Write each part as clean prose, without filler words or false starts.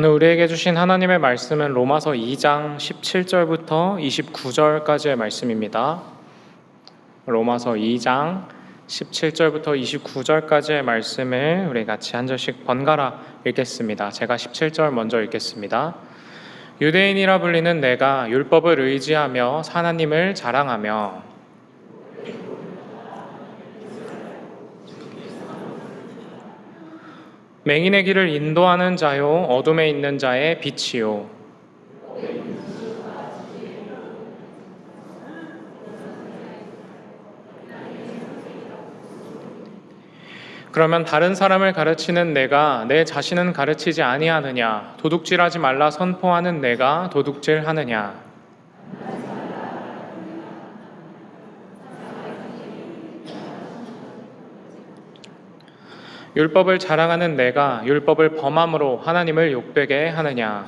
오늘 우리에게 주신 하나님의 말씀은 로마서 2장 17절부터 29절까지의 말씀입니다. 로마서 2장 17절부터 29절까지의 말씀을 우리 같이 한 절씩 번갈아 읽겠습니다. 제가 17절 먼저 읽겠습니다. 유대인이라 불리는 내가 율법을 의지하며 하나님을 자랑하며 맹인의 길을 인도하는 자요 어둠에 있는 자의 빛이요 그러면 다른 사람을 가르치는 내가 내 자신은 가르치지 아니하느냐? 도둑질하지 말라 선포하는 내가 도둑질하느냐? 율법을 자랑하는 내가 율법을 범함으로 하나님을 욕되게 하느냐?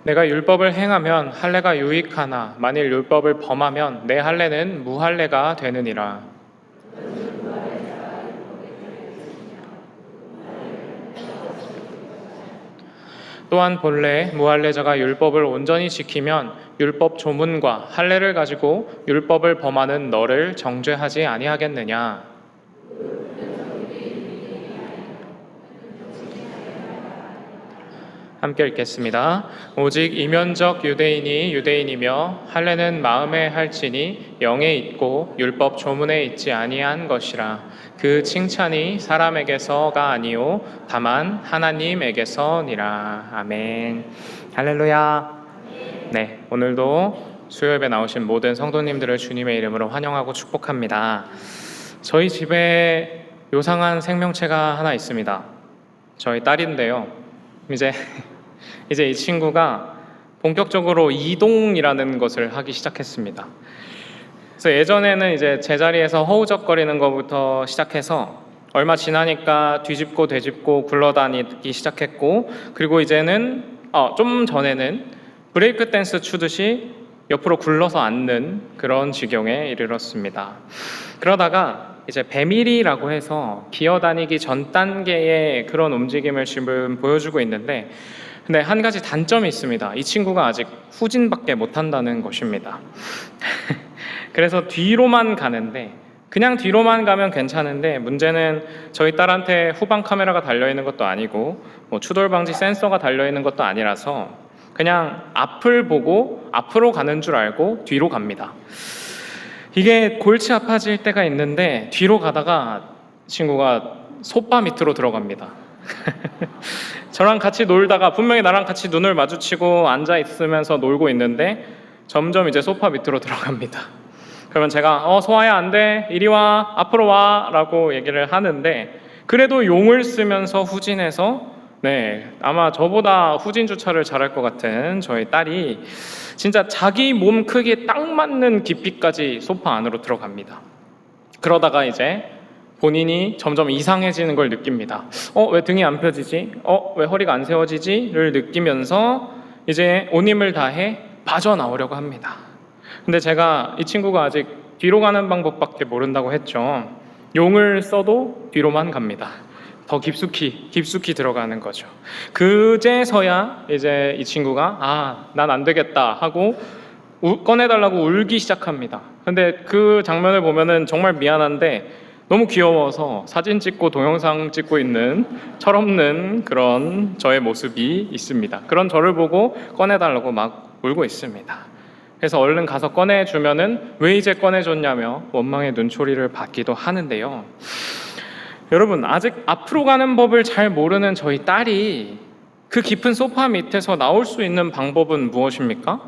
내가 율법을 행하면 할례가 유익하나 만일 율법을 범하면 내 할례는 무할례가 되느니라. 또한 본래 무할례자가 율법을 온전히 지키면 율법 조문과 할례를 가지고 율법을 범하는 너를 정죄하지 아니하겠느냐? 함께 읽겠습니다. 오직 이면적 유대인이 유대인이며 할례는 마음에 할지니 영에 있고 율법 조문에 있지 아니한 것이라. 그 칭찬이 사람에게서가 아니요 다만 하나님에게서니라. 아멘. 할렐루야. 네, 오늘도 수요예배 나오신 모든 성도님들을 주님의 이름으로 환영하고 축복합니다. 저희 집에 요상한 생명체가 하나 있습니다. 저희 딸인데요. 이제 이 친구가 본격적으로 이동이라는 것을 하기 시작했습니다. 그래서 예전에는 이제 제자리에서 허우적거리는 것부터 시작해서 얼마 지나니까 뒤집고 되짚고 굴러다니기 시작했고, 그리고 이제는 좀 전에는 브레이크 댄스 추듯이 옆으로 굴러서 앉는 그런 지경에 이르렀습니다. 그러다가 이제 배밀이라고 해서 기어다니기 전 단계의 그런 움직임을 지금 보여주고 있는데, 근데 한 가지 단점이 있습니다. 이 친구가 아직 후진밖에 못한다는 것입니다. 그래서 뒤로만 가는데, 그냥 뒤로만 가면 괜찮은데 문제는 저희 딸한테 후방 카메라가 달려있는 것도 아니고 추돌 방지 센서가 달려있는 것도 아니라서 그냥 앞을 보고 앞으로 가는 줄 알고 뒤로 갑니다. 이게 골치 아파질 때가 있는데 뒤로 가다가 친구가 소파 밑으로 들어갑니다. 저랑 같이 놀다가 분명히 나랑 같이 눈을 마주치고 앉아 있으면서 놀고 있는데 점점 이제 소파 밑으로 들어갑니다. 그러면 제가 소아야 안 돼, 이리 와, 앞으로 와 라고 얘기를 하는데, 그래도 용을 쓰면서 후진해서 아마 저보다 후진 주차를 잘할 것 같은 저희 딸이 진짜 자기 몸 크기에 딱 맞는 깊이까지 소파 안으로 들어갑니다. 그러다가 이제 본인이 점점 이상해지는 걸 느낍니다. 왜 등이 안 펴지지? 왜 허리가 안 세워지지?를 느끼면서 이제 온 힘을 다해 빠져나오려고 합니다. 근데 제가 이 친구가 아직 뒤로 가는 방법밖에 모른다고 했죠. 용을 써도 뒤로만 갑니다. 더 깊숙이 들어가는 거죠. 그제서야 이제 이 친구가 난 안 되겠다 하고 꺼내달라고 울기 시작합니다. 근데 그 장면을 보면은 정말 미안한데 너무 귀여워서 사진 찍고 동영상 찍고 있는 철없는 그런 저의 모습이 있습니다. 그런 저를 보고 꺼내달라고 막 울고 있습니다. 그래서 얼른 가서 꺼내주면은 왜 이제 꺼내줬냐며 원망의 눈초리를 받기도 하는데요. 여러분, 아직 앞으로 가는 법을 잘 모르는 저희 딸이 그 깊은 소파 밑에서 나올 수 있는 방법은 무엇입니까?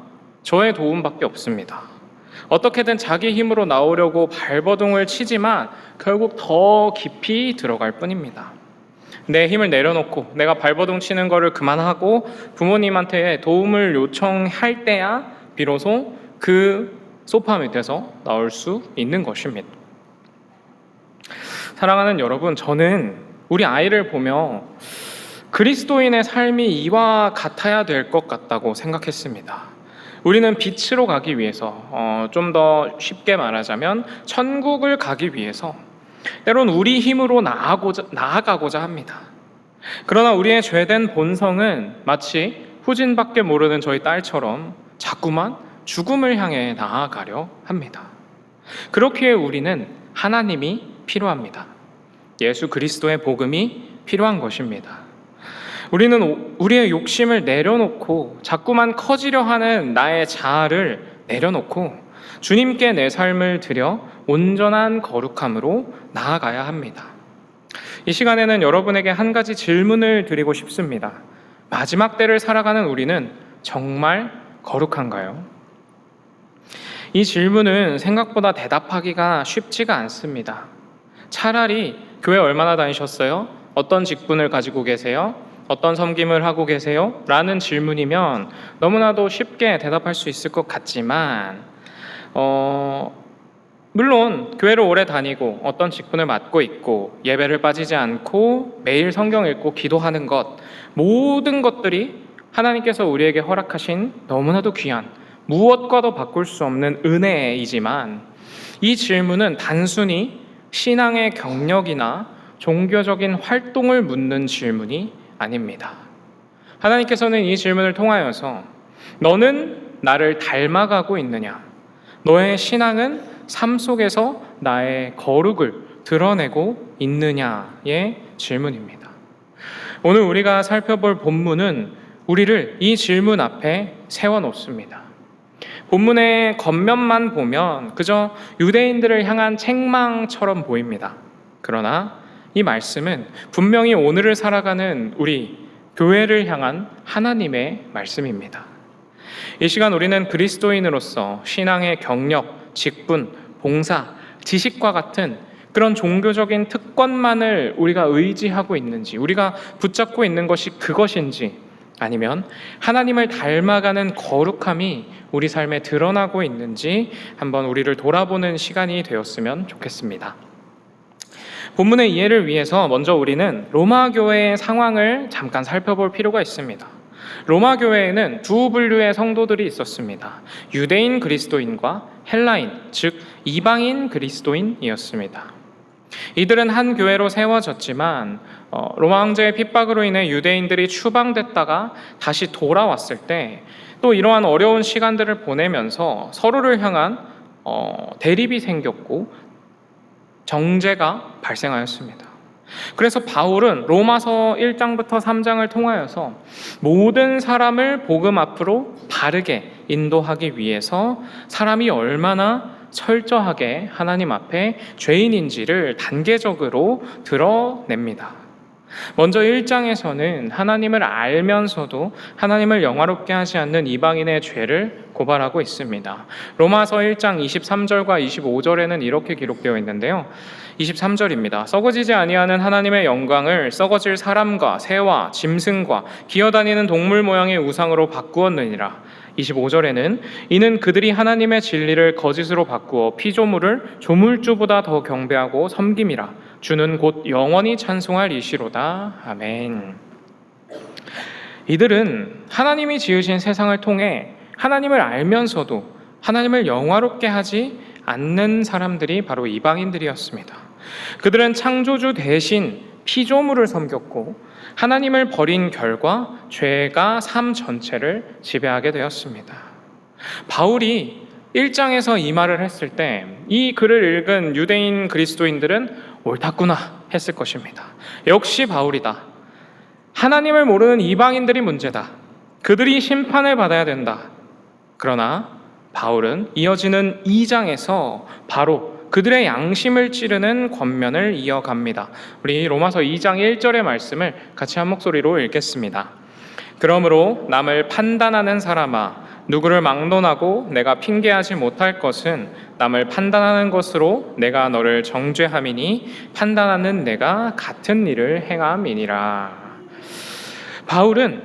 저의 도움밖에 없습니다. 어떻게든 자기 힘으로 나오려고 발버둥을 치지만 결국 더 깊이 들어갈 뿐입니다. 내 힘을 내려놓고 내가 발버둥 치는 거를 그만하고 부모님한테 도움을 요청할 때야 비로소 그 소파 밑에서 나올 수 있는 것입니다. 사랑하는 여러분, 저는 우리 아이를 보며 그리스도인의 삶이 이와 같아야 될 것 같다고 생각했습니다. 우리는 빛으로 가기 위해서 좀 더 쉽게 말하자면 천국을 가기 위해서 때론 우리 힘으로 나아가고자 합니다. 그러나 우리의 죄된 본성은 마치 후진밖에 모르는 저희 딸처럼 자꾸만 죽음을 향해 나아가려 합니다. 그렇기에 우리는 하나님이 필요합니다. 예수 그리스도의 복음이 필요한 것입니다. 우리는 우리의 욕심을 내려놓고 자꾸만 커지려 하는 나의 자아를 내려놓고 주님께 내 삶을 드려 온전한 거룩함으로 나아가야 합니다. 이 시간에는 여러분에게 한 가지 질문을 드리고 싶습니다. 마지막 때를 살아가는 우리는 정말 거룩한가요? 이 질문은 생각보다 대답하기가 쉽지가 않습니다. 차라리 교회 얼마나 다니셨어요? 어떤 직분을 가지고 계세요? 어떤 섬김을 하고 계세요? 라는 질문이면 너무나도 쉽게 대답할 수 있을 것 같지만 물론 교회를 오래 다니고 어떤 직분을 맡고 있고 예배를 빠지지 않고 매일 성경 읽고 기도하는 것, 모든 것들이 하나님께서 우리에게 허락하신 너무나도 귀한, 무엇과도 바꿀 수 없는 은혜이지만 이 질문은 단순히 신앙의 경력이나 종교적인 활동을 묻는 질문이 아닙니다. 하나님께서는 이 질문을 통하여서 너는 나를 닮아가고 있느냐? 너의 신앙은 삶 속에서 나의 거룩을 드러내고 있느냐의 질문입니다. 오늘 우리가 살펴볼 본문은 우리를 이 질문 앞에 세워놓습니다. 본문의 겉면만 보면 그저 유대인들을 향한 책망처럼 보입니다. 그러나 이 말씀은 분명히 오늘을 살아가는 우리 교회를 향한 하나님의 말씀입니다. 이 시간 우리는 그리스도인으로서 신앙의 경력, 직분, 봉사, 지식과 같은 그런 종교적인 특권만을 우리가 의지하고 있는지, 우리가 붙잡고 있는 것이 그것인지, 아니면 하나님을 닮아가는 거룩함이 우리 삶에 드러나고 있는지 한번 우리를 돌아보는 시간이 되었으면 좋겠습니다. 본문의 이해를 위해서 먼저 우리는 로마 교회의 상황을 잠깐 살펴볼 필요가 있습니다. 로마 교회에는 두 분류의 성도들이 있었습니다. 유대인 그리스도인과 헬라인, 즉 이방인 그리스도인이었습니다. 이들은 한 교회로 세워졌지만 로마 황제의 핍박으로 인해 유대인들이 추방됐다가 다시 돌아왔을 때 또 이러한 어려운 시간들을 보내면서 서로를 향한 대립이 생겼고 정죄가 발생하였습니다. 그래서 바울은 로마서 1장부터 3장을 통하여서 모든 사람을 복음 앞으로 바르게 인도하기 위해서 사람이 얼마나 철저하게 하나님 앞에 죄인인지를 단계적으로 드러냅니다. 먼저 1장에서는 하나님을 알면서도 하나님을 영화롭게 하지 않는 이방인의 죄를 고발하고 있습니다. 로마서 1장 23절과 25절에는 이렇게 기록되어 있는데요. 23절입니다. 썩어지지 아니하는 하나님의 영광을 썩어질 사람과 새와 짐승과 기어다니는 동물 모양의 우상으로 바꾸었느니라. 25절에는 이는 그들이 하나님의 진리를 거짓으로 바꾸어 피조물을 조물주보다 더 경배하고 섬김이라. 주는 곧 영원히 찬송할 이시로다. 아멘. 이들은 하나님이 지으신 세상을 통해 하나님을 알면서도 하나님을 영화롭게 하지 않는 사람들이 바로 이방인들이었습니다. 그들은 창조주 대신 피조물을 섬겼고 하나님을 버린 결과 죄가 삶 전체를 지배하게 되었습니다. 바울이 1장에서 이 말을 했을 때 이 글을 읽은 유대인 그리스도인들은 옳았구나 했을 것입니다. 역시 바울이다. 하나님을 모르는 이방인들이 문제다. 그들이 심판을 받아야 된다. 그러나 바울은 이어지는 2장에서 바로 그들의 양심을 찌르는 권면을 이어갑니다. 우리 로마서 2장 1절의 말씀을 같이 한 목소리로 읽겠습니다. 그러므로 남을 판단하는 사람아, 누구를 막론하고 내가 핑계하지 못할 것은 남을 판단하는 것으로 내가 너를 정죄함이니 판단하는 내가 같은 일을 행함이니라. 바울은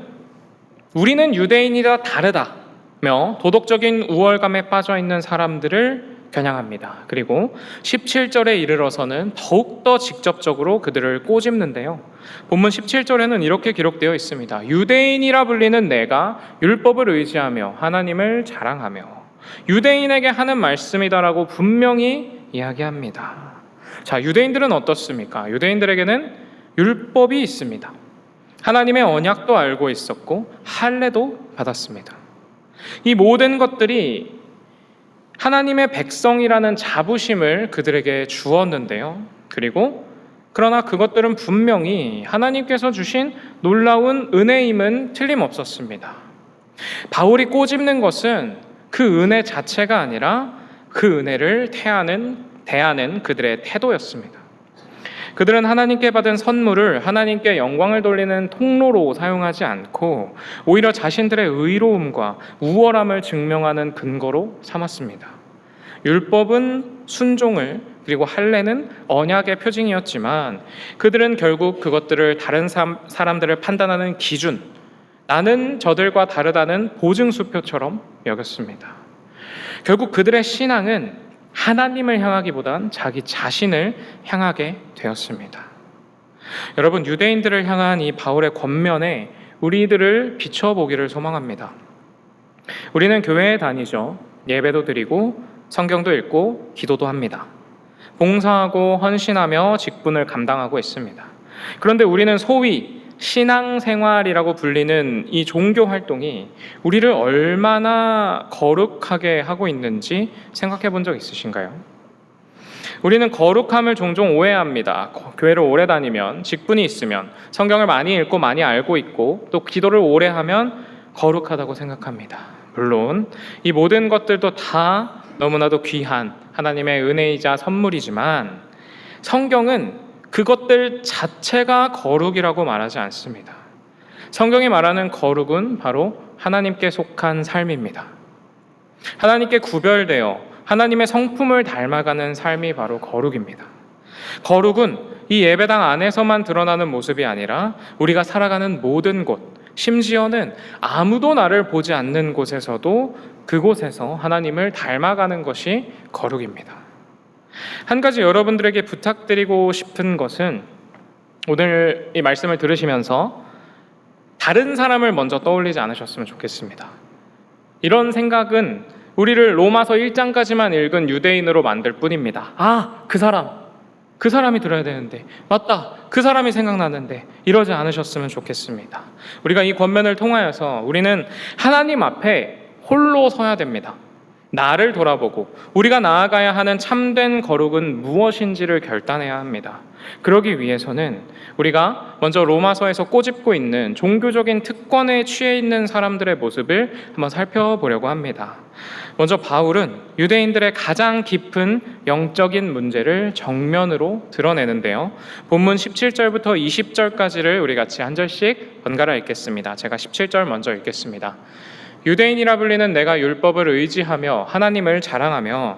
우리는 유대인이라 다르다며 도덕적인 우월감에 빠져 있는 사람들을 겨냥합니다. 그리고 17절에 이르러서는 더욱더 직접적으로 그들을 꼬집는데요. 본문 17절에는 이렇게 기록되어 있습니다. 유대인이라 불리는 내가 율법을 의지하며 하나님을 자랑하며 유대인에게 하는 말씀이다라고 분명히 이야기합니다. 자, 유대인들은 어떻습니까? 유대인들에게는 율법이 있습니다. 하나님의 언약도 알고 있었고 할례도 받았습니다. 이 모든 것들이 하나님의 백성이라는 자부심을 그들에게 주었는데요. 그러나 그것들은 분명히 하나님께서 주신 놀라운 은혜임은 틀림없었습니다. 바울이 꼬집는 것은 그 은혜 자체가 아니라 그 은혜를 대하는 그들의 태도였습니다. 그들은 하나님께 받은 선물을 하나님께 영광을 돌리는 통로로 사용하지 않고 오히려 자신들의 의로움과 우월함을 증명하는 근거로 삼았습니다. 율법은 순종을, 그리고 할례는 언약의 표징이었지만 그들은 결국 그것들을 다른 사람들을 판단하는 기준, 나는 저들과 다르다는 보증수표처럼 여겼습니다. 결국 그들의 신앙은 하나님을 향하기보단 자기 자신을 향하게 되었습니다. 여러분, 유대인들을 향한 이 바울의 권면에 우리들을 비춰보기를 소망합니다. 우리는 교회에 다니죠. 예배도 드리고 성경도 읽고 기도도 합니다. 봉사하고 헌신하며 직분을 감당하고 있습니다. 그런데 우리는 소위 신앙생활이라고 불리는 이 종교 활동이 우리를 얼마나 거룩하게 하고 있는지 생각해 본 적 있으신가요? 우리는 거룩함을 종종 오해합니다. 교회를 오래 다니면, 직분이 있으면, 성경을 많이 읽고 많이 알고 있고 또 기도를 오래 하면 거룩하다고 생각합니다. 물론 이 모든 것들도 다 너무나도 귀한 하나님의 은혜이자 선물이지만 성경은 그것들 자체가 거룩이라고 말하지 않습니다. 성경이 말하는 거룩은 바로 하나님께 속한 삶입니다. 하나님께 구별되어 하나님의 성품을 닮아가는 삶이 바로 거룩입니다. 거룩은 이 예배당 안에서만 드러나는 모습이 아니라 우리가 살아가는 모든 곳, 심지어는 아무도 나를 보지 않는 곳에서도 그곳에서 하나님을 닮아가는 것이 거룩입니다. 한 가지 여러분들에게 부탁드리고 싶은 것은 오늘 이 말씀을 들으시면서 다른 사람을 먼저 떠올리지 않으셨으면 좋겠습니다. 이런 생각은 우리를 로마서 1장까지만 읽은 유대인으로 만들 뿐입니다. 그 사람이 들어야 되는데, 맞다, 그 사람이 생각나는데, 이러지 않으셨으면 좋겠습니다. 우리가 이 권면을 통하여서 우리는 하나님 앞에 홀로 서야 됩니다. 나를 돌아보고 우리가 나아가야 하는 참된 거룩은 무엇인지를 결단해야 합니다. 그러기 위해서는 우리가 먼저 로마서에서 꼬집고 있는 종교적인 특권에 취해 있는 사람들의 모습을 한번 살펴보려고 합니다. 먼저 바울은 유대인들의 가장 깊은 영적인 문제를 정면으로 드러내는데요. 본문 17절부터 20절까지를 우리 같이 한 절씩 번갈아 읽겠습니다. 제가 17절 먼저 읽겠습니다. 유대인이라 불리는 내가 율법을 의지하며 하나님을 자랑하며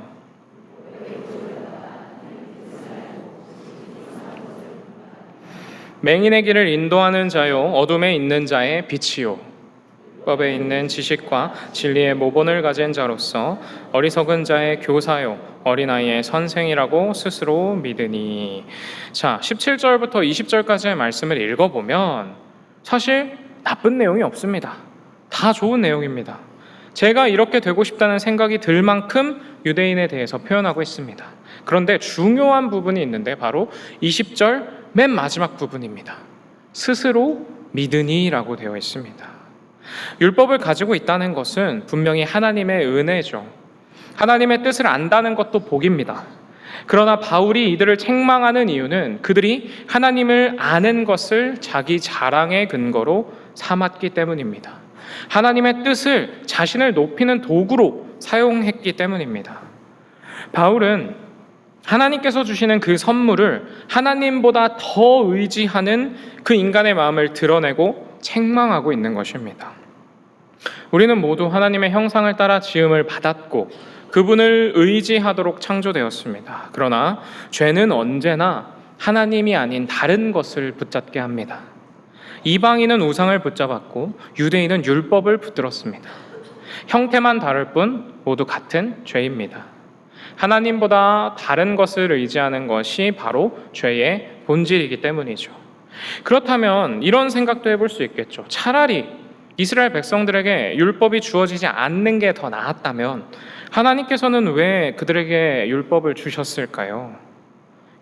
맹인의 길을 인도하는 자요 어둠에 있는 자의 빛이요 율법에 있는 지식과 진리의 모본을 가진 자로서 어리석은 자의 교사요 어린아이의 선생이라고 스스로 믿으니. 자, 17절부터 20절까지의 말씀을 읽어보면 사실 나쁜 내용이 없습니다. 다 좋은 내용입니다. 제가 이렇게 되고 싶다는 생각이 들 만큼 유대인에 대해서 표현하고 있습니다. 그런데 중요한 부분이 있는데 바로 20절 맨 마지막 부분입니다. 스스로 믿으니라고 되어 있습니다. 율법을 가지고 있다는 것은 분명히 하나님의 은혜죠. 하나님의 뜻을 안다는 것도 복입니다. 그러나 바울이 이들을 책망하는 이유는 그들이 하나님을 아는 것을 자기 자랑의 근거로 삼았기 때문입니다. 하나님의 뜻을 자신을 높이는 도구로 사용했기 때문입니다. 바울은 하나님께서 주시는 그 선물을 하나님보다 더 의지하는 그 인간의 마음을 드러내고 책망하고 있는 것입니다. 우리는 모두 하나님의 형상을 따라 지음을 받았고 그분을 의지하도록 창조되었습니다. 그러나 죄는 언제나 하나님이 아닌 다른 것을 붙잡게 합니다. 이방인은 우상을 붙잡았고 유대인은 율법을 붙들었습니다. 형태만 다를 뿐 모두 같은 죄입니다. 하나님보다 다른 것을 의지하는 것이 바로 죄의 본질이기 때문이죠. 그렇다면 이런 생각도 해볼 수 있겠죠. 차라리 이스라엘 백성들에게 율법이 주어지지 않는 게 더 나았다면 하나님께서는 왜 그들에게 율법을 주셨을까요?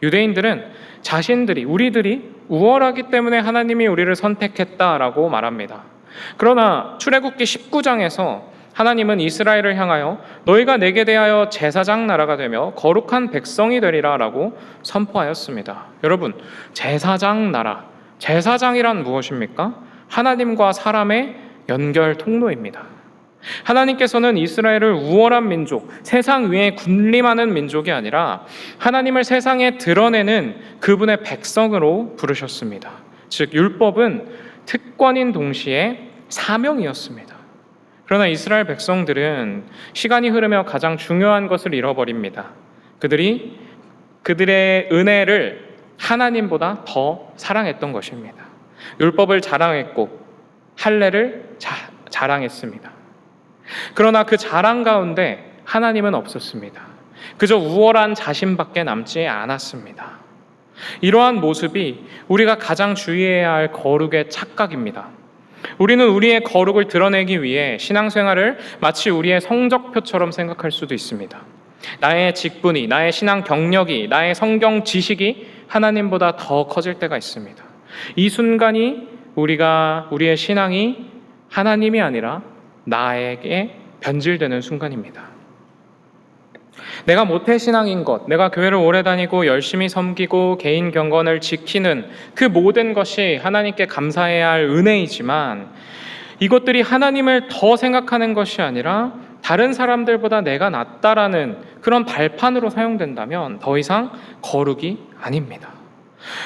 유대인들은 자신들이, 우리들이 우월하기 때문에 하나님이 우리를 선택했다라고 말합니다. 그러나 출애굽기 19장에서 하나님은 이스라엘을 향하여 너희가 내게 대하여 제사장 나라가 되며 거룩한 백성이 되리라 라고 선포하였습니다. 여러분, 제사장 나라, 제사장이란 무엇입니까? 하나님과 사람의 연결 통로입니다. 하나님께서는 이스라엘을 우월한 민족, 세상 위에 군림하는 민족이 아니라 하나님을 세상에 드러내는 그분의 백성으로 부르셨습니다. 즉, 율법은 특권인 동시에 사명이었습니다. 그러나 이스라엘 백성들은 시간이 흐르며 가장 중요한 것을 잃어버립니다. 그들의 은혜를 하나님보다 더 사랑했던 것입니다. 율법을 자랑했고 할례를 자랑했습니다. 그러나 그 자랑 가운데 하나님은 없었습니다. 그저 우월한 자신밖에 남지 않았습니다. 이러한 모습이 우리가 가장 주의해야 할 거룩의 착각입니다. 우리는 우리의 거룩을 드러내기 위해 신앙생활을 마치 우리의 성적표처럼 생각할 수도 있습니다. 나의 직분이, 나의 신앙 경력이, 나의 성경 지식이 하나님보다 더 커질 때가 있습니다. 이 순간이 우리의 신앙이 하나님이 아니라 나에게 변질되는 순간입니다. 내가 모태신앙인 것, 내가 교회를 오래 다니고 열심히 섬기고 개인 경건을 지키는 그 모든 것이 하나님께 감사해야 할 은혜이지만 이것들이 하나님을 더 생각하는 것이 아니라 다른 사람들보다 내가 낫다라는 그런 발판으로 사용된다면 더 이상 거룩이 아닙니다.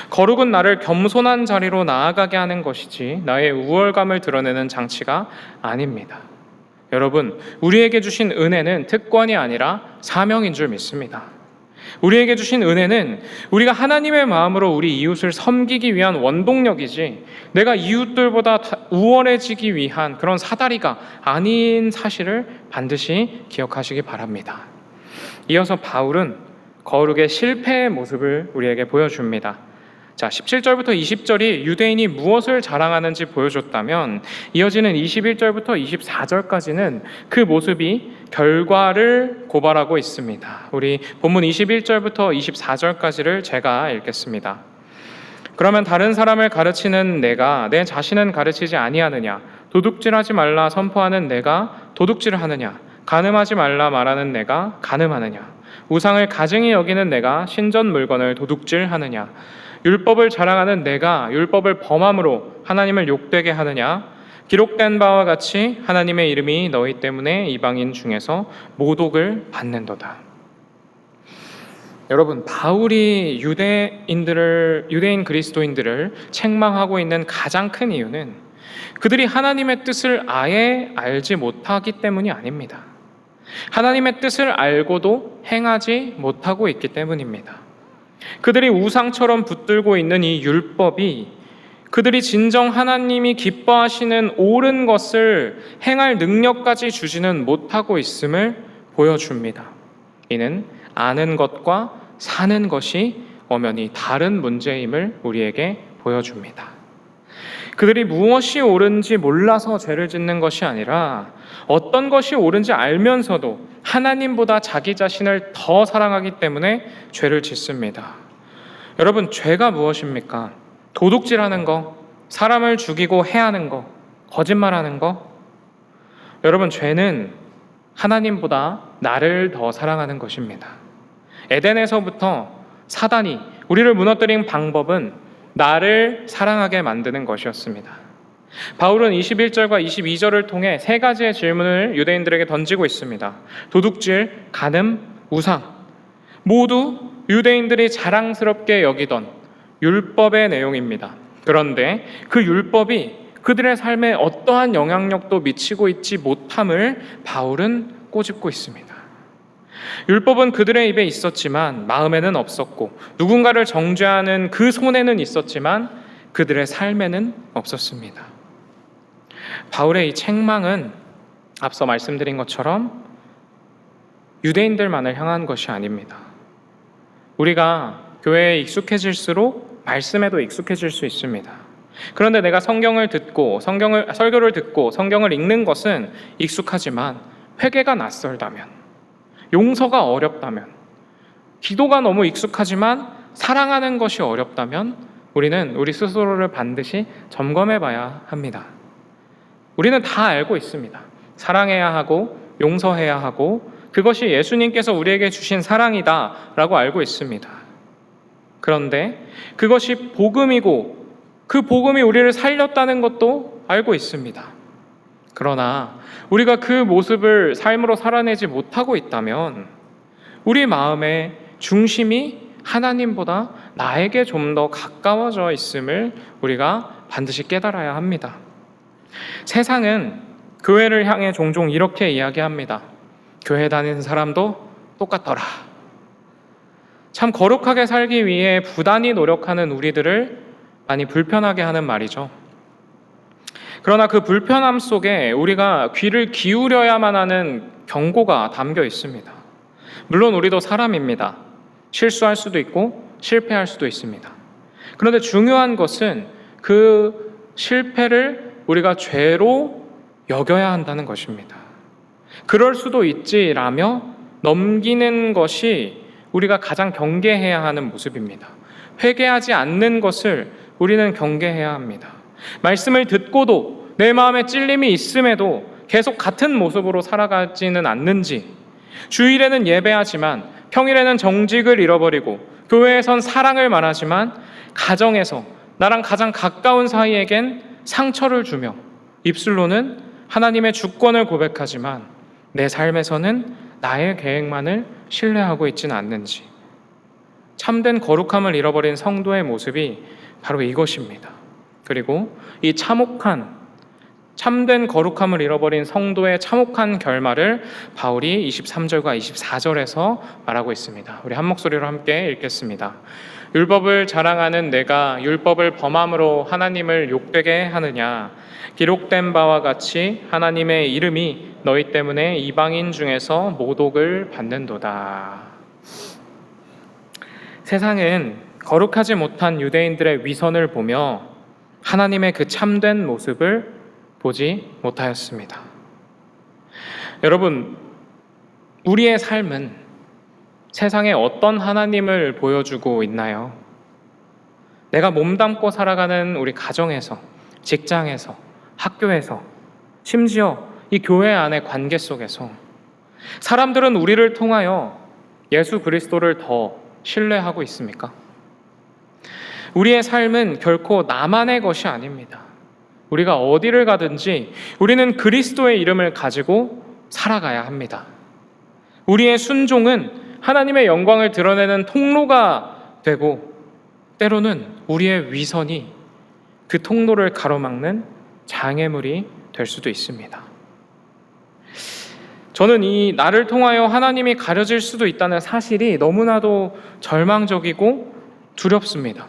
거룩은 나를 겸손한 자리로 나아가게 하는 것이지 나의 우월감을 드러내는 장치가 아닙니다. 여러분, 우리에게 주신 은혜는 특권이 아니라 사명인 줄 믿습니다. 우리에게 주신 은혜는 우리가 하나님의 마음으로 우리 이웃을 섬기기 위한 원동력이지 내가 이웃들보다 우월해지기 위한 그런 사다리가 아닌 사실을 반드시 기억하시기 바랍니다. 이어서 바울은 거룩의 실패의 모습을 우리에게 보여줍니다. 자, 17절부터 20절이 유대인이 무엇을 자랑하는지 보여줬다면 이어지는 21절부터 24절까지는 그 모습이 결과를 고발하고 있습니다. 우리 본문 21절부터 24절까지를 제가 읽겠습니다. 그러면 다른 사람을 가르치는 내가 내 자신은 가르치지 아니하느냐? 도둑질하지 말라 선포하는 내가 도둑질을 하느냐? 간음하지 말라 말하는 내가 간음하느냐? 우상을 가증히 여기는 내가 신전 물건을 도둑질하느냐? 율법을 자랑하는 내가 율법을 범함으로 하나님을 욕되게 하느냐? 기록된 바와 같이 하나님의 이름이 너희 때문에 이방인 중에서 모독을 받는도다. 여러분, 바울이 유대인 그리스도인들을 책망하고 있는 가장 큰 이유는 그들이 하나님의 뜻을 아예 알지 못하기 때문이 아닙니다. 하나님의 뜻을 알고도 행하지 못하고 있기 때문입니다. 그들이 우상처럼 붙들고 있는 이 율법이 그들이 진정 하나님이 기뻐하시는 옳은 것을 행할 능력까지 주지는 못하고 있음을 보여줍니다. 이는 아는 것과 사는 것이 엄연히 다른 문제임을 우리에게 보여줍니다. 그들이 무엇이 옳은지 몰라서 죄를 짓는 것이 아니라 어떤 것이 옳은지 알면서도 하나님보다 자기 자신을 더 사랑하기 때문에 죄를 짓습니다. 여러분, 죄가 무엇입니까? 도둑질하는 거, 사람을 죽이고 해하는 거, 거짓말하는 거. 여러분, 죄는 하나님보다 나를 더 사랑하는 것입니다. 에덴에서부터 사단이 우리를 무너뜨린 방법은 나를 사랑하게 만드는 것이었습니다. 바울은 21절과 22절을 통해 세 가지의 질문을 유대인들에게 던지고 있습니다. 도둑질, 간음, 우상. 모두 유대인들이 자랑스럽게 여기던 율법의 내용입니다. 그런데 그 율법이 그들의 삶에 어떠한 영향력도 미치고 있지 못함을 바울은 꼬집고 있습니다. 율법은 그들의 입에 있었지만 마음에는 없었고 누군가를 정죄하는 그 손에는 있었지만 그들의 삶에는 없었습니다. 바울의 이 책망은 앞서 말씀드린 것처럼 유대인들만을 향한 것이 아닙니다. 우리가 교회에 익숙해질수록 말씀에도 익숙해질 수 있습니다. 그런데 내가 성경을 듣고 설교를 듣고 성경을 읽는 것은 익숙하지만 회개가 낯설다면, 용서가 어렵다면, 기도가 너무 익숙하지만 사랑하는 것이 어렵다면 우리는 우리 스스로를 반드시 점검해 봐야 합니다. 우리는 다 알고 있습니다. 사랑해야 하고 용서해야 하고 그것이 예수님께서 우리에게 주신 사랑이다라고 알고 있습니다. 그런데 그것이 복음이고 그 복음이 우리를 살렸다는 것도 알고 있습니다. 그러나 우리가 그 모습을 삶으로 살아내지 못하고 있다면 우리 마음의 중심이 하나님보다 나에게 좀 더 가까워져 있음을 우리가 반드시 깨달아야 합니다. 세상은 교회를 향해 종종 이렇게 이야기합니다. 교회 다니는 사람도 똑같더라. 참 거룩하게 살기 위해 부단히 노력하는 우리들을 많이 불편하게 하는 말이죠. 그러나 그 불편함 속에 우리가 귀를 기울여야만 하는 경고가 담겨 있습니다. 물론 우리도 사람입니다. 실수할 수도 있고 실패할 수도 있습니다. 그런데 중요한 것은 그 실패를 우리가 죄로 여겨야 한다는 것입니다. 그럴 수도 있지라며 넘기는 것이 우리가 가장 경계해야 하는 모습입니다. 회개하지 않는 것을 우리는 경계해야 합니다. 말씀을 듣고도 내 마음에 찔림이 있음에도 계속 같은 모습으로 살아가지는 않는지, 주일에는 예배하지만 평일에는 정직을 잃어버리고 교회에선 사랑을 말하지만 가정에서 나랑 가장 가까운 사이에겐 상처를 주며 입술로는 하나님의 주권을 고백하지만 내 삶에서는 나의 계획만을 신뢰하고 있지는 않는지, 참된 거룩함을 잃어버린 성도의 모습이 바로 이것입니다. 그리고 이 참된 거룩함을 잃어버린 성도의 참혹한 결말을 바울이 23절과 24절에서 말하고 있습니다. 우리 한 목소리로 함께 읽겠습니다. 율법을 자랑하는 내가 율법을 범함으로 하나님을 욕되게 하느냐? 기록된 바와 같이 하나님의 이름이 너희 때문에 이방인 중에서 모독을 받는도다. 세상은 거룩하지 못한 유대인들의 위선을 보며 하나님의 그 참된 모습을 보지 못하였습니다. 여러분, 우리의 삶은 세상에 어떤 하나님을 보여주고 있나요? 내가 몸담고 살아가는 우리 가정에서, 직장에서, 학교에서, 심지어 이 교회 안의 관계 속에서 사람들은 우리를 통하여 예수 그리스도를 더 신뢰하고 있습니까? 우리의 삶은 결코 나만의 것이 아닙니다. 우리가 어디를 가든지 우리는 그리스도의 이름을 가지고 살아가야 합니다. 우리의 순종은 하나님의 영광을 드러내는 통로가 되고 때로는 우리의 위선이 그 통로를 가로막는 장애물이 될 수도 있습니다. 저는 이 나를 통하여 하나님이 가려질 수도 있다는 사실이 너무나도 절망적이고 두렵습니다.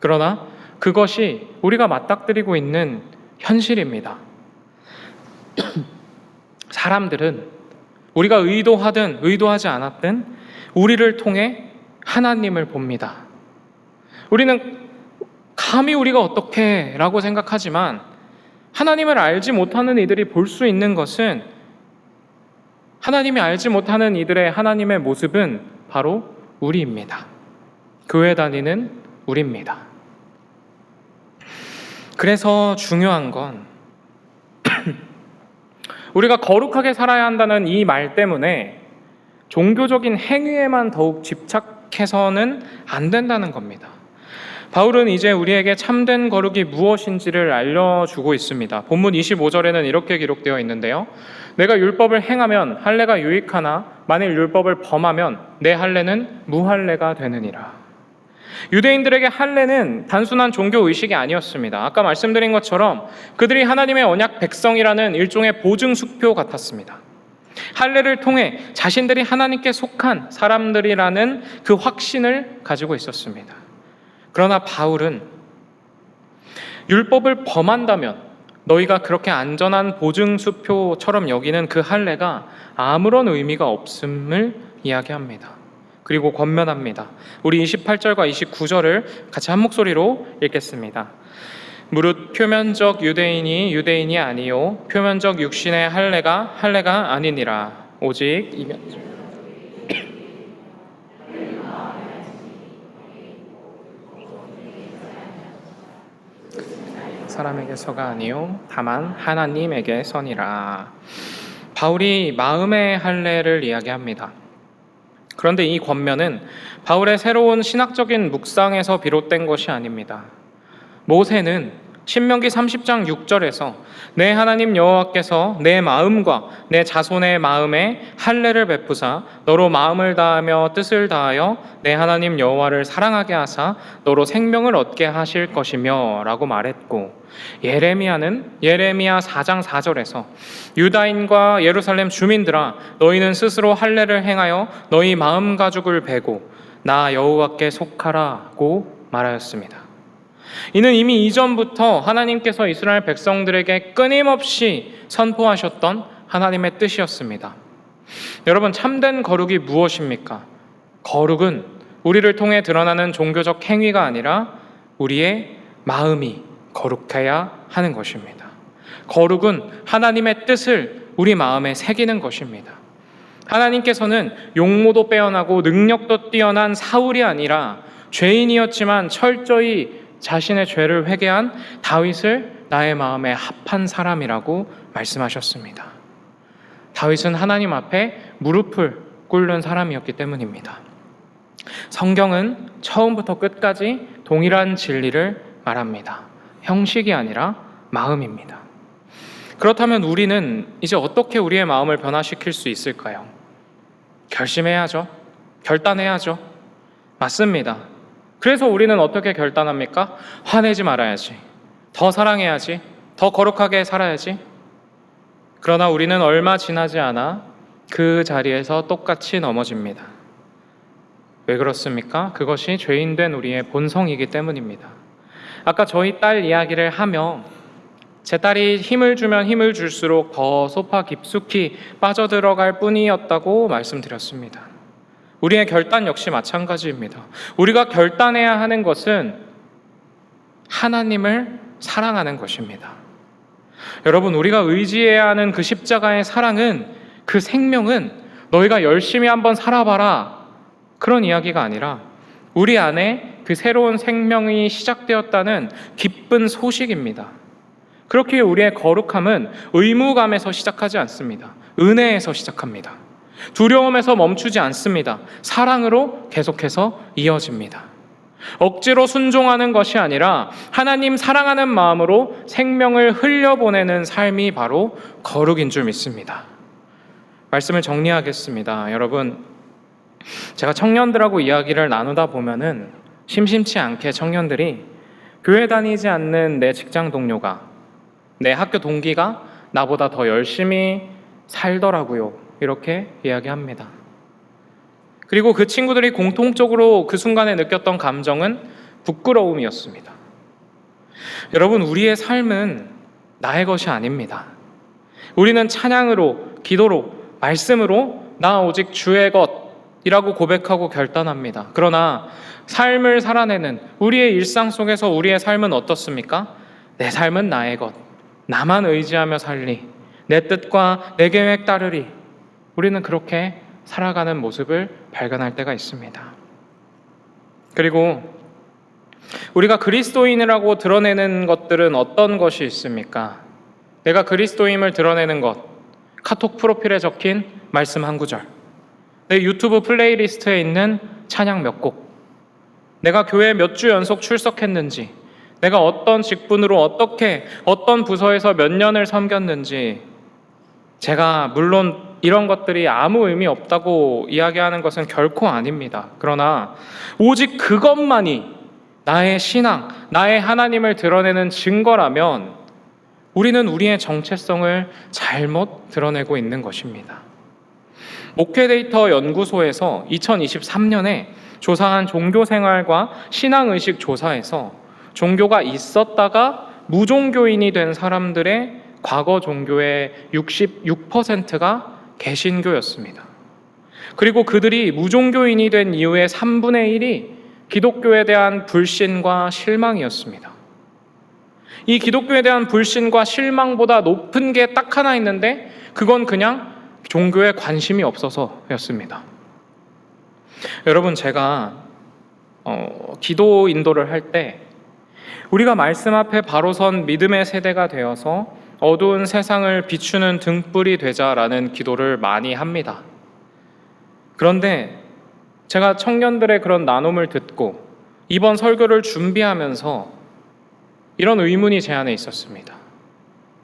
그러나 그것이 우리가 맞닥뜨리고 있는 현실입니다. 사람들은 우리가 의도하든 의도하지 않았든 우리를 통해 하나님을 봅니다. 우리는 감히 우리가 어떻게 라고 생각하지만 하나님을 알지 못하는 이들이 볼 수 있는 것은, 하나님이 알지 못하는 이들의 하나님의 모습은 바로 우리입니다. 교회 다니는 우리입니다. 그래서 중요한 건 우리가 거룩하게 살아야 한다는 이 말 때문에 종교적인 행위에만 더욱 집착해서는 안 된다는 겁니다. 바울은 이제 우리에게 참된 거룩이 무엇인지를 알려주고 있습니다. 본문 25절에는 이렇게 기록되어 있는데요. 내가 율법을 행하면 할례가 유익하나 만일 율법을 범하면 내 할례는 무할례가 되느니라. 유대인들에게 할례는 단순한 종교 의식이 아니었습니다. 아까 말씀드린 것처럼 그들이 하나님의 언약 백성이라는 일종의 보증 수표 같았습니다. 할례를 통해 자신들이 하나님께 속한 사람들이라는 그 확신을 가지고 있었습니다. 그러나 바울은 율법을 범한다면 너희가 그렇게 안전한 보증 수표처럼 여기는 그 할례가 아무런 의미가 없음을 이야기합니다. 그리고 권면합니다. 우리 28절과 29절을 같이 한 목소리로 읽겠습니다. 무릇 표면적 유대인이 유대인이 아니요 표면적 육신의 할례가 할례가 아니니라. 오직 이면적 사람에게서가 아니요 다만 하나님에게서니라. 바울이 마음의 할례를 이야기합니다. 그런데 이 권면은 바울의 새로운 신학적인 묵상에서 비롯된 것이 아닙니다. 모세는 신명기 30장 6절에서 내 하나님 여호와께서 내 마음과 내 자손의 마음에 할례를 베푸사 너로 마음을 다하며 뜻을 다하여 내 하나님 여호와를 사랑하게 하사 너로 생명을 얻게 하실 것이며 라고 말했고, 예레미야는 예레미야 4장 4절에서 유다인과 예루살렘 주민들아 너희는 스스로 할례를 행하여 너희 마음 가죽을 베고 나 여호와께 속하라고 말하였습니다. 이는 이미 이전부터 하나님께서 이스라엘 백성들에게 끊임없이 선포하셨던 하나님의 뜻이었습니다. 여러분, 참된 거룩이 무엇입니까? 거룩은 우리를 통해 드러나는 종교적 행위가 아니라 우리의 마음이 거룩해야 하는 것입니다. 거룩은 하나님의 뜻을 우리 마음에 새기는 것입니다. 하나님께서는 용모도 빼어나고 능력도 뛰어난 사울이 아니라 죄인이었지만 철저히 자신의 죄를 회개한 다윗을 나의 마음에 합한 사람이라고 말씀하셨습니다. 다윗은 하나님 앞에 무릎을 꿇는 사람이었기 때문입니다. 성경은 처음부터 끝까지 동일한 진리를 말합니다. 형식이 아니라 마음입니다. 그렇다면 우리는 이제 어떻게 우리의 마음을 변화시킬 수 있을까요? 결심해야죠. 결단해야죠. 맞습니다. 그래서 우리는 어떻게 결단합니까? 화내지 말아야지, 더 사랑해야지, 더 거룩하게 살아야지. 그러나 우리는 얼마 지나지 않아 그 자리에서 똑같이 넘어집니다. 왜 그렇습니까? 그것이 죄인된 우리의 본성이기 때문입니다. 아까 저희 딸 이야기를 하며 제 딸이 힘을 주면 힘을 줄수록 더 소파 깊숙이 빠져들어갈 뿐이었다고 말씀드렸습니다. 우리의 결단 역시 마찬가지입니다. 우리가 결단해야 하는 것은 하나님을 사랑하는 것입니다. 여러분, 우리가 의지해야 하는 그 십자가의 사랑은, 그 생명은 너희가 열심히 한번 살아봐라 그런 이야기가 아니라 우리 안에 그 새로운 생명이 시작되었다는 기쁜 소식입니다. 그렇기에 우리의 거룩함은 의무감에서 시작하지 않습니다. 은혜에서 시작합니다. 두려움에서 멈추지 않습니다. 사랑으로 계속해서 이어집니다. 억지로 순종하는 것이 아니라 하나님 사랑하는 마음으로 생명을 흘려보내는 삶이 바로 거룩인 줄 믿습니다. 말씀을 정리하겠습니다. 여러분, 제가 청년들하고 이야기를 나누다 보면은 심심치 않게 청년들이 교회 다니지 않는 내 직장 동료가, 내 학교 동기가 나보다 더 열심히 살더라고요, 이렇게 이야기합니다. 그리고 그 친구들이 공통적으로 그 순간에 느꼈던 감정은 부끄러움이었습니다. 여러분, 우리의 삶은 나의 것이 아닙니다. 우리는 찬양으로, 기도로, 말씀으로 나 오직 주의 것이라고 고백하고 결단합니다. 그러나 삶을 살아내는 우리의 일상 속에서 우리의 삶은 어떻습니까? 내 삶은 나의 것, 나만 의지하며 살리, 내 뜻과 내 계획 따르리. 우리는 그렇게 살아가는 모습을 발견할 때가 있습니다. 그리고 우리가 그리스도인이라고 드러내는 것들은 어떤 것이 있습니까? 내가 그리스도임을 드러내는 것, 카톡 프로필에 적힌 말씀 한 구절, 내 유튜브 플레이리스트에 있는 찬양 몇 곡, 내가 교회 몇 주 연속 출석했는지, 내가 어떤 직분으로 어떤 부서에서 몇 년을 섬겼는지. 제가 물론 이런 것들이 아무 의미 없다고 이야기하는 것은 결코 아닙니다. 그러나 오직 그것만이 나의 신앙, 나의 하나님을 드러내는 증거라면 우리는 우리의 정체성을 잘못 드러내고 있는 것입니다. 목회데이터 연구소에서 2023년에 조사한 종교생활과 신앙의식 조사에서 종교가 있었다가 무종교인이 된 사람들의 과거 종교의 66%가 개신교였습니다. 그리고 그들이 무종교인이 된 이후의 3분의 1이 기독교에 대한 불신과 실망이었습니다. 이 기독교에 대한 불신과 실망보다 높은 게 딱 하나 있는데 그건 그냥 종교에 관심이 없어서였습니다. 여러분, 제가 기도 인도를 할 때 우리가 말씀 앞에 바로 선 믿음의 세대가 되어서 어두운 세상을 비추는 등불이 되자라는 기도를 많이 합니다. 그런데 제가 청년들의 그런 나눔을 듣고 이번 설교를 준비하면서 이런 의문이 제 안에 있었습니다.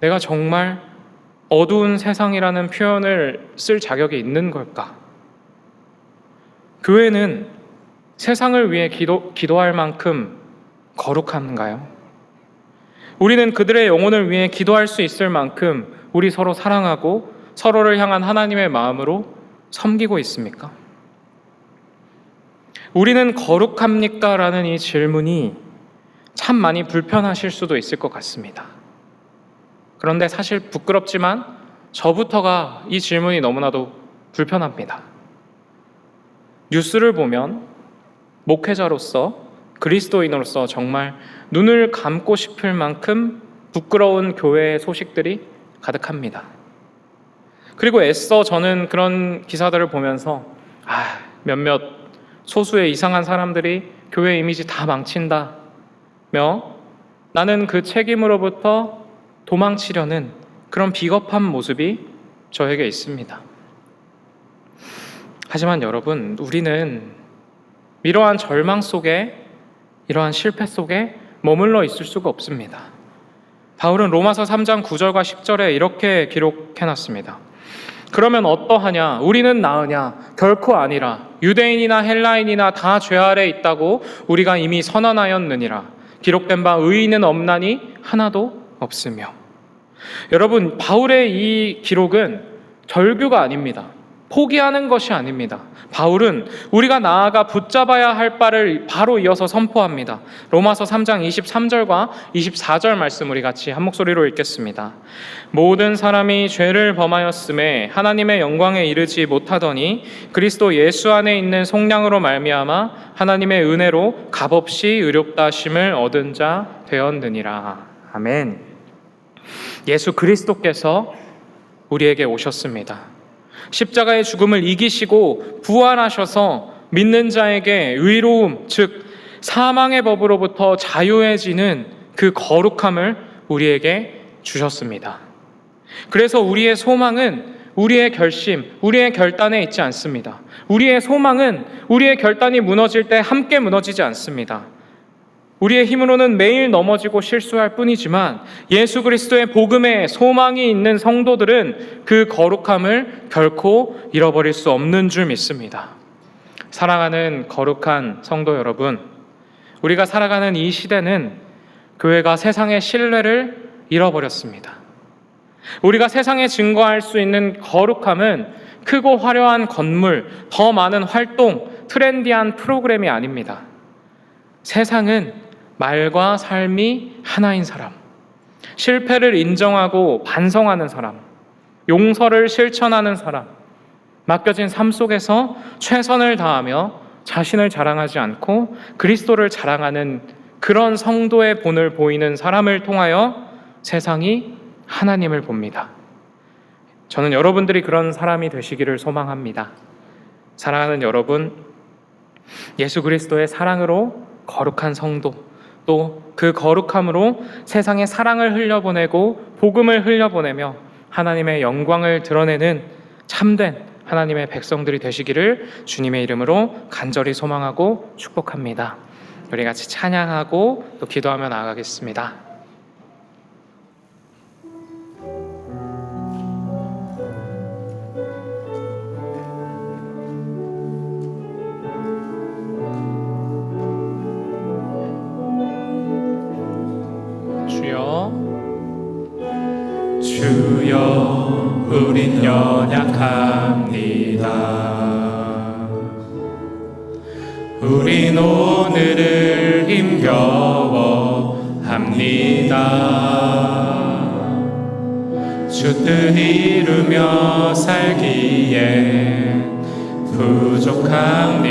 내가 정말 어두운 세상이라는 표현을 쓸 자격이 있는 걸까? 교회는 세상을 위해 기도할 만큼 거룩한가요? 우리는 그들의 영혼을 위해 기도할 수 있을 만큼 우리 서로 사랑하고 서로를 향한 하나님의 마음으로 섬기고 있습니까? 우리는 거룩합니까? 라는 이 질문이 참 많이 불편하실 수도 있을 것 같습니다. 그런데 사실 부끄럽지만 저부터가 이 질문이 너무나도 불편합니다. 뉴스를 보면 목회자로서 그리스도인으로서 정말 눈을 감고 싶을 만큼 부끄러운 교회의 소식들이 가득합니다. 그리고 애써 저는 그런 기사들을 보면서 몇몇 소수의 이상한 사람들이 교회 이미지 다 망친다며 나는 그 책임으로부터 도망치려는 그런 비겁한 모습이 저에게 있습니다. 하지만 여러분, 우리는 이러한 절망 속에, 이러한 실패 속에 머물러 있을 수가 없습니다. 바울은 로마서 3장 9절과 10절에 이렇게 기록해놨습니다. 그러면 어떠하냐? 우리는 나으냐? 결코 아니라. 유대인이나 헬라인이나 다 죄 아래 있다고 우리가 이미 선언하였느니라. 기록된 바 의인은 없나니 하나도 없으며. 여러분, 바울의 이 기록은 절규가 아닙니다. 포기하는 것이 아닙니다. 바울은 우리가 나아가 붙잡아야 할 바를 바로 이어서 선포합니다. 로마서 3장 23절과 24절 말씀 우리 같이 한 목소리로 읽겠습니다. 모든 사람이 죄를 범하였음에 하나님의 영광에 이르지 못하더니 그리스도 예수 안에 있는 속량으로 말미암아 하나님의 은혜로 값없이 의롭다 하심을 얻은 자 되었느니라. 아멘. 예수 그리스도께서 우리에게 오셨습니다. 십자가의 죽음을 이기시고 부활하셔서 믿는 자에게 의로움, 즉 사망의 법으로부터 자유해지는 그 거룩함을 우리에게 주셨습니다. 그래서 우리의 소망은 우리의 결심, 우리의 결단에 있지 않습니다. 우리의 소망은 우리의 결단이 무너질 때 함께 무너지지 않습니다. 우리의 힘으로는 매일 넘어지고 실수할 뿐이지만 예수 그리스도의 복음에 소망이 있는 성도들은 그 거룩함을 결코 잃어버릴 수 없는 줄 믿습니다. 사랑하는 거룩한 성도 여러분, 우리가 살아가는 이 시대는 교회가 세상의 신뢰를 잃어버렸습니다. 우리가 세상에 증거할 수 있는 거룩함은 크고 화려한 건물, 더 많은 활동, 트렌디한 프로그램이 아닙니다. 세상은 말과 삶이 하나인 사람, 실패를 인정하고 반성하는 사람, 용서를 실천하는 사람, 맡겨진 삶 속에서 최선을 다하며 자신을 자랑하지 않고 그리스도를 자랑하는 그런 성도의 본을 보이는 사람을 통하여 세상이 하나님을 봅니다. 저는 여러분들이 그런 사람이 되시기를 소망합니다. 사랑하는 여러분, 예수 그리스도의 사랑으로 거룩한 성도, 또 그 거룩함으로 세상에 사랑을 흘려보내고 복음을 흘려보내며 하나님의 영광을 드러내는 참된 하나님의 백성들이 되시기를 주님의 이름으로 간절히 소망하고 축복합니다. 우리 같이 찬양하고 또 기도하며 나아가겠습니다. 주여, 우린 연약합니다. 우린 오늘을 힘겨워합니다. 주 뜻 이루며 살기에 부족합니다.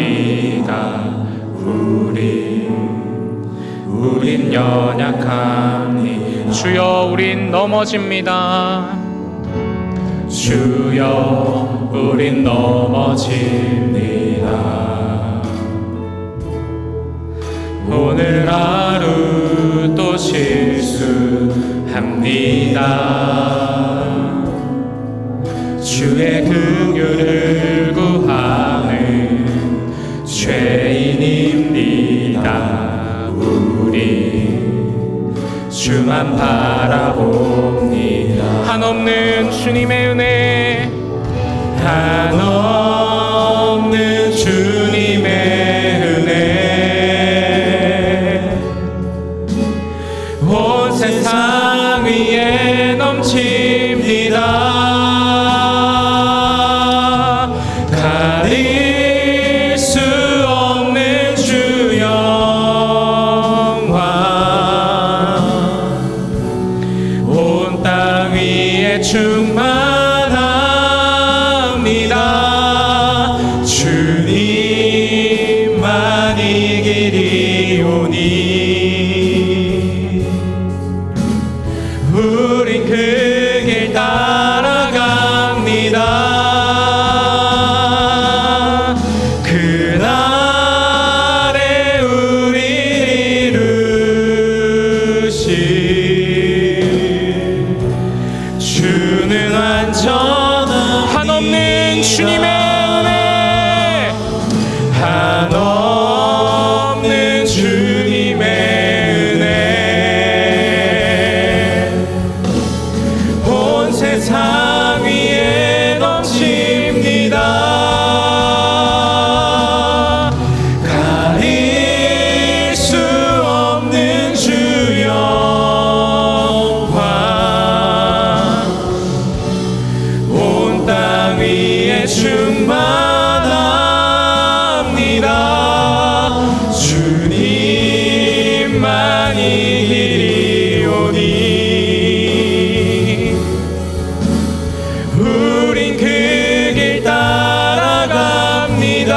우린 연약합니다. 주여, 우린 넘어집니다. 주여, 우린 넘어집니다. 오늘 하루 주의 긍휼을 구하는 죄인입니다. 우리 주만 바라봅니다. 한없는 주님의 은혜, 한없는 주님의 은혜, 온 세상 위에 넘칩니다. 가릴 수 없는 주 영광, 온 땅 위에 충만합니다. 주님만 이 길이 오니 우린 그 길 따라갑니다. 그날에 우리 이루실 주는 완전한 한없는 주님의 은혜, 한없는 주님의 은혜, 온 세상 위에 넘칩니다. 가릴 수 없는 주 영광, 온 땅 위에 충만합니다. 주님만 이 길이 오니 우린 그 길 따라갑니다.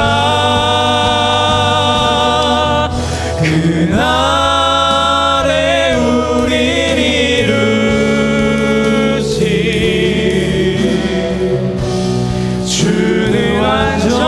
그날에 우릴 이루실 주는 완전합니다.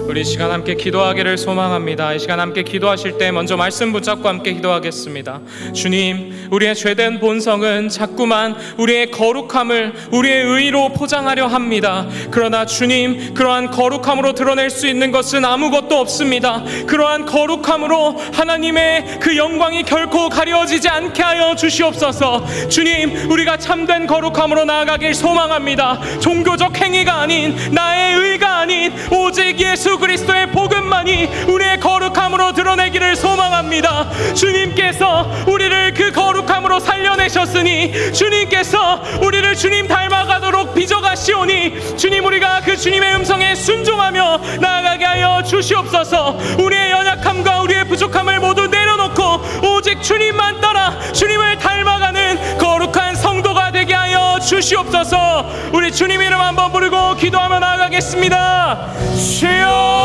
우리 이 시간 함께 기도하기를 소망합니다. 이 시간 함께 기도하실 때 먼저 말씀 붙잡고 함께 기도하겠습니다. 주님, 우리의 죄된 본성은 자꾸만 우리의 거룩함을 우리의 의로 포장하려 합니다. 그러나 주님, 그러한 거룩함으로 드러낼 수 있는 것은 아무것도 없습니다. 그러한 거룩함으로 하나님의 그 영광이 결코 가려지지 않게 하여 주시옵소서. 주님, 우리가 참된 거룩함으로 나아가길 소망합니다. 종교적 행위가 아닌, 나의 의가 아닌 오직 예수 그리스도의 복음만이 우리의 거룩함으로 드러내기를 소망합니다. 주님께서 우리를 그 거룩함으로 살려내셨으니, 주님께서 우리를 주님 닮아가도록 빚어가시오니, 주님, 우리가 그 주님의 음성에 순종하며 나아가게 하여 주시옵소서. 우리의 연약함과 우리의 부족함을 모두 내려놓고 오직 주님만 따라 주님을 닮아가는 거룩한 성도가 되게 하여 주시옵소서. 우리 주님 이름 한번 부르고 기도하며 나아가겠습니다. 주여,